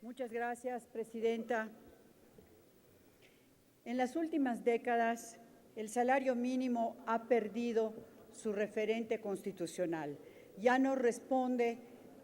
Muchas gracias, Presidenta. En las últimas décadas, el salario mínimo ha perdido su referente constitucional. Ya no responde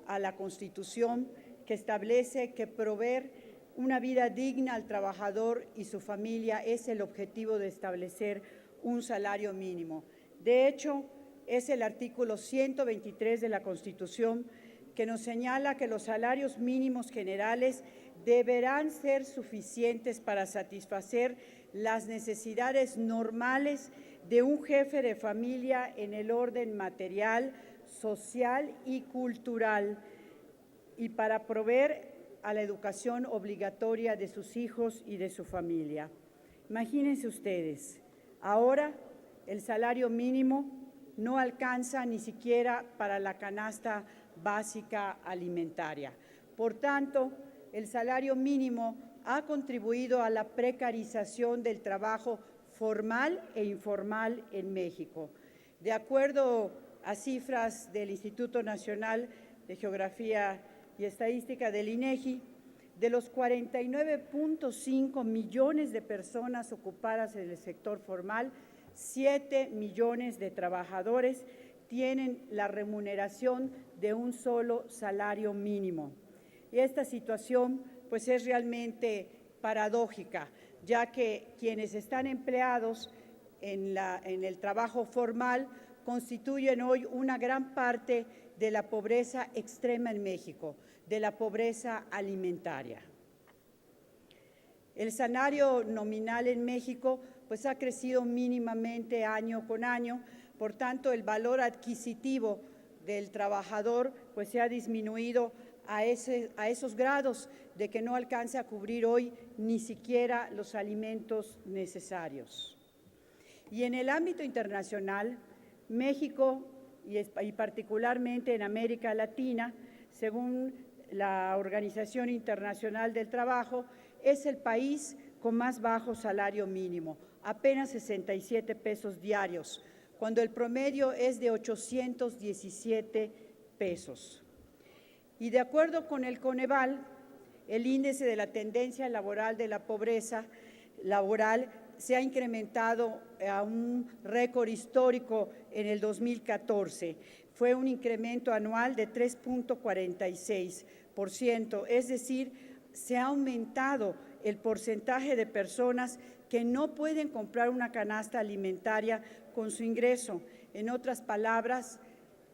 a la Constitución que establece que proveer una vida digna al trabajador y su familia es el objetivo de establecer un salario mínimo. De hecho, es el artículo 123 de la Constitución que nos señala que los salarios mínimos generales deberán ser suficientes para satisfacer las necesidades normales de un jefe de familia en el orden material, social y cultural, y para proveer a la educación obligatoria de sus hijos y de su familia. Imagínense ustedes, ahora el salario mínimo no alcanza ni siquiera para la canasta básica alimentaria. Por tanto, el salario mínimo ha contribuido a la precarización del trabajo formal e informal en México. De acuerdo a cifras del Instituto Nacional de Geografía y Estadística del INEGI, de los 49.5 millones de personas ocupadas en el sector formal, 7 millones de trabajadores tienen la remuneración de un solo salario mínimo. Y esta situación pues es realmente paradójica, ya que quienes están empleados en el trabajo formal constituyen hoy una gran parte de la pobreza extrema en México, de la pobreza alimentaria. El salario nominal en México pues ha crecido mínimamente año con año, por tanto el valor adquisitivo del trabajador pues se ha disminuido a esos grados de que no alcanza a cubrir hoy ni siquiera los alimentos necesarios. Y en el ámbito internacional, México y particularmente en América Latina, según la Organización Internacional del Trabajo, es el país con más bajo salario mínimo, apenas 67 pesos diarios, cuando el promedio es de 817 pesos. Y de acuerdo con el Coneval, el índice de la tendencia laboral de la pobreza laboral se ha incrementado a un récord histórico en el 2014. Fue un incremento anual de 3.46%, es decir, se ha aumentado el porcentaje de personas que no pueden comprar una canasta alimentaria con su ingreso. En otras palabras,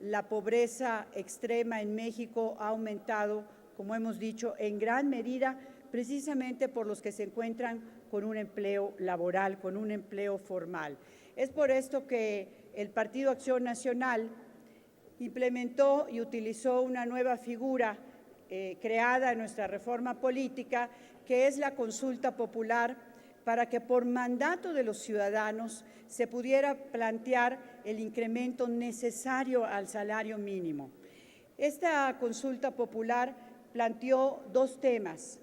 la pobreza extrema en México ha aumentado, como hemos dicho, en gran medida precisamente por los que se encuentran con un empleo laboral, con un empleo formal. Es por esto que el Partido Acción Nacional implementó y utilizó una nueva figura creada en nuestra reforma política, que es la consulta popular, para que por mandato de los ciudadanos se pudiera plantear el incremento necesario al salario mínimo. Esta consulta popular planteó dos temas.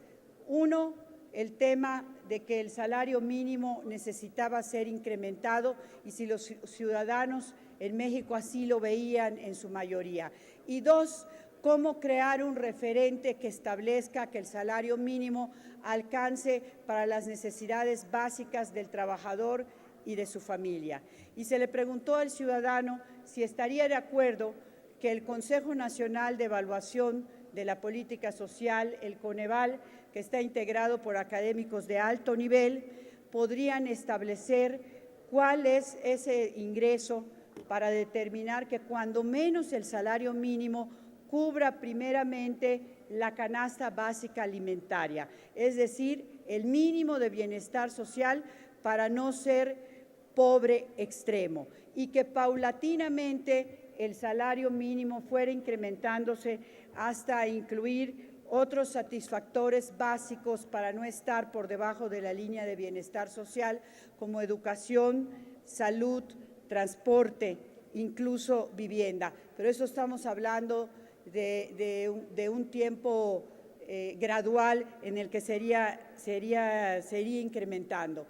Uno, el tema de que el salario mínimo necesitaba ser incrementado y si los ciudadanos en México así lo veían en su mayoría. Y dos, cómo crear un referente que establezca que el salario mínimo alcance para las necesidades básicas del trabajador y de su familia. Y se le preguntó al ciudadano si estaría de acuerdo que el Consejo Nacional de Evaluación de la Política Social, el Coneval, que está integrado por académicos de alto nivel, podrían establecer cuál es ese ingreso para determinar que cuando menos el salario mínimo cubra primeramente la canasta básica alimentaria, es decir, el mínimo de bienestar social para no ser pobre extremo, y que paulatinamente el salario mínimo fuera incrementándose hasta incluir otros satisfactores básicos para no estar por debajo de la línea de bienestar social, como educación, salud, transporte, incluso vivienda. Pero eso estamos hablando de un tiempo gradual en el que sería incrementando.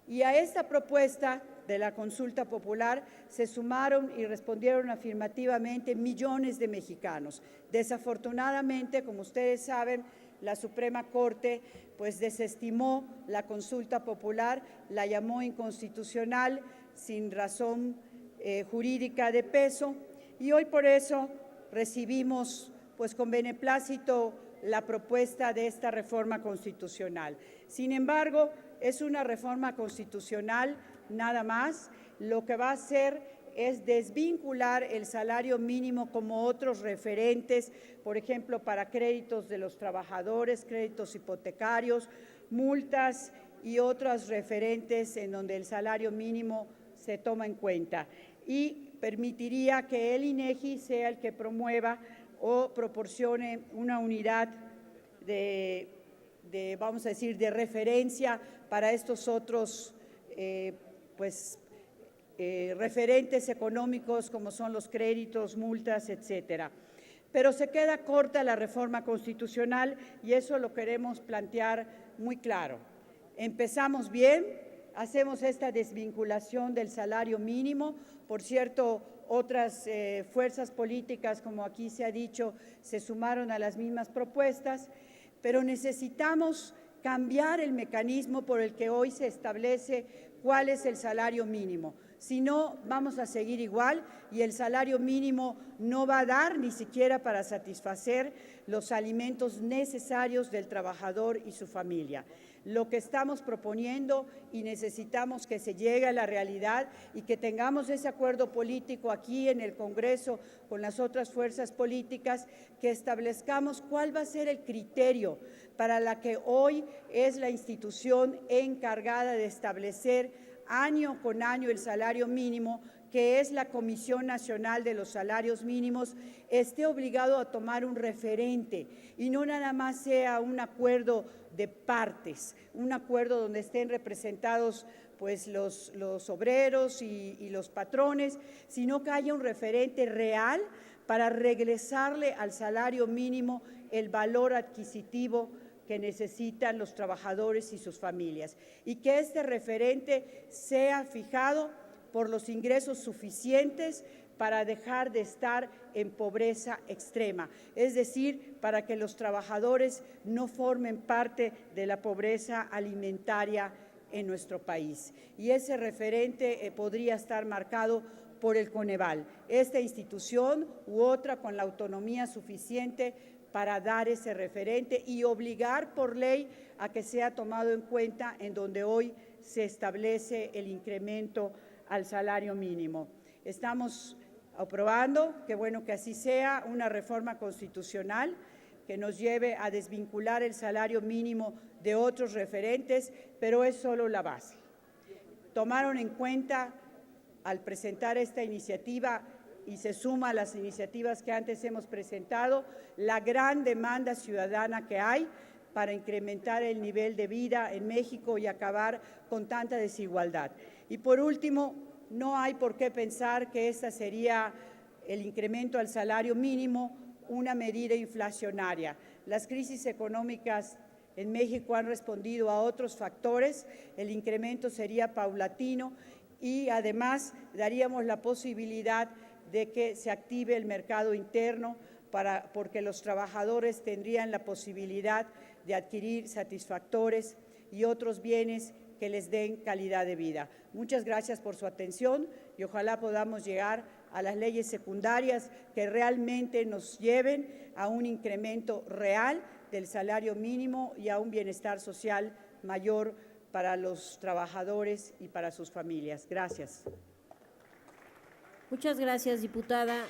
Y a esta propuesta de la consulta popular se sumaron y respondieron afirmativamente millones de mexicanos. Desafortunadamente, como ustedes saben, la Suprema Corte pues desestimó la consulta popular, la llamó inconstitucional, sin razón jurídica de peso, y hoy por eso recibimos pues con beneplácito la propuesta de esta reforma constitucional. Sin embargo, es una reforma constitucional nada más. Lo que va a hacer es desvincular el salario mínimo como otros referentes, por ejemplo, para créditos de los trabajadores, créditos hipotecarios, multas y otros referentes en donde el salario mínimo se toma en cuenta. Y permitiría que el INEGI sea el que promueva o proporcione una unidad vamos a decir, de referencia para estos otros referentes económicos como son los créditos, multas, etcétera. Pero se queda corta la reforma constitucional y eso lo queremos plantear muy claro. Empezamos bien, hacemos esta desvinculación del salario mínimo. Por cierto, otras fuerzas políticas, como aquí se ha dicho, se sumaron a las mismas propuestas, pero necesitamos cambiar el mecanismo por el que hoy se establece cuál es el salario mínimo. Si no, vamos a seguir igual y el salario mínimo no va a dar ni siquiera para satisfacer los alimentos necesarios del trabajador y su familia. Lo que estamos proponiendo y necesitamos que se llegue a la realidad y que tengamos ese acuerdo político aquí en el Congreso con las otras fuerzas políticas, que establezcamos cuál va a ser el criterio para la que hoy es la institución encargada de establecer año con año el salario mínimo, que es la Comisión Nacional de los Salarios Mínimos, esté obligado a tomar un referente y no nada más sea un acuerdo de partes, un acuerdo donde estén representados pues los obreros y los patrones, sino que haya un referente real para regresarle al salario mínimo el valor adquisitivo que necesitan los trabajadores y sus familias, y que este referente sea fijado por los ingresos suficientes para dejar de estar en pobreza extrema, es decir, para que los trabajadores no formen parte de la pobreza alimentaria en nuestro país. Y ese referente podría estar marcado por el Coneval, esta institución u otra con la autonomía suficiente para dar ese referente y obligar por ley a que sea tomado en cuenta en donde hoy se establece el incremento al salario mínimo. Estamos aprobando, qué bueno que así sea, una reforma constitucional que nos lleve a desvincular el salario mínimo de otros referentes, pero es solo la base. Tomaron en cuenta al presentar esta iniciativa y se suma a las iniciativas que antes hemos presentado, la gran demanda ciudadana que hay para incrementar el nivel de vida en México y acabar con tanta desigualdad. Y por último, no hay por qué pensar que esta sería el incremento al salario mínimo una medida inflacionaria. Las crisis económicas en México han respondido a otros factores, el incremento sería paulatino y además daríamos la posibilidad de que se active el mercado interno porque los trabajadores tendrían la posibilidad de adquirir satisfactores y otros bienes que les den calidad de vida. Muchas gracias por su atención y ojalá podamos llegar a las leyes secundarias que realmente nos lleven a un incremento real del salario mínimo y a un bienestar social mayor para los trabajadores y para sus familias. Gracias. Muchas gracias, diputada.